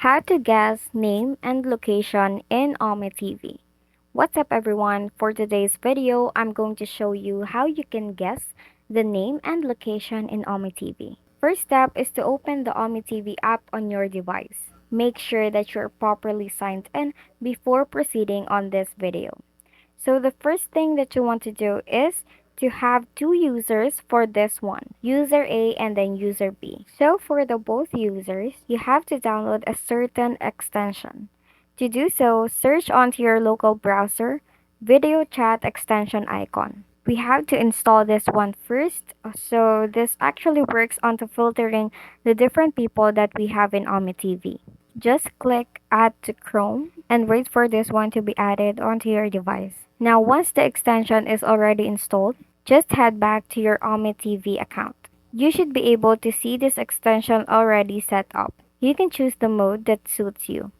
How to guess name and location in OmeTV. What's up everyone? For today's video, I'm going to show you how you can guess the name and location in OmeTV. First step is to open the OmeTV app on your device. Make sure that you're properly signed in before proceeding on this video. So the first thing that you want to do is to have two users for this one, user A and then user B. So for the both users, you have to download a certain extension. To do so, search onto your local browser, video chat extension icon. We have to install this one first. So this actually works onto filtering the different people that we have in OmeTV. Just click Add to Chrome and wait for this one to be added onto your device. Now, once the extension is already installed, just head back to your OmeTV account. You should be able to see this extension already set up. You can choose the mode that suits you.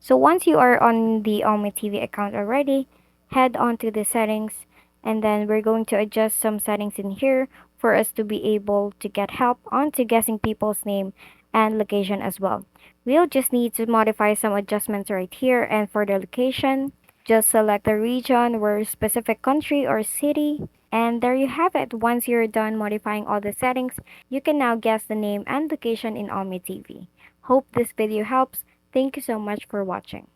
So once you are on the OmeTV account already, head on to the settings and then we're going to adjust some settings in here for us to be able to get help onto guessing people's name and location as well. We'll just need to modify some adjustments right here, and for the location, just select the region or specific country or city. And there you have it. Once you're done modifying all the settings, you can now guess the name and location in OmeTV. Hope this video helps. Thank you so much for watching.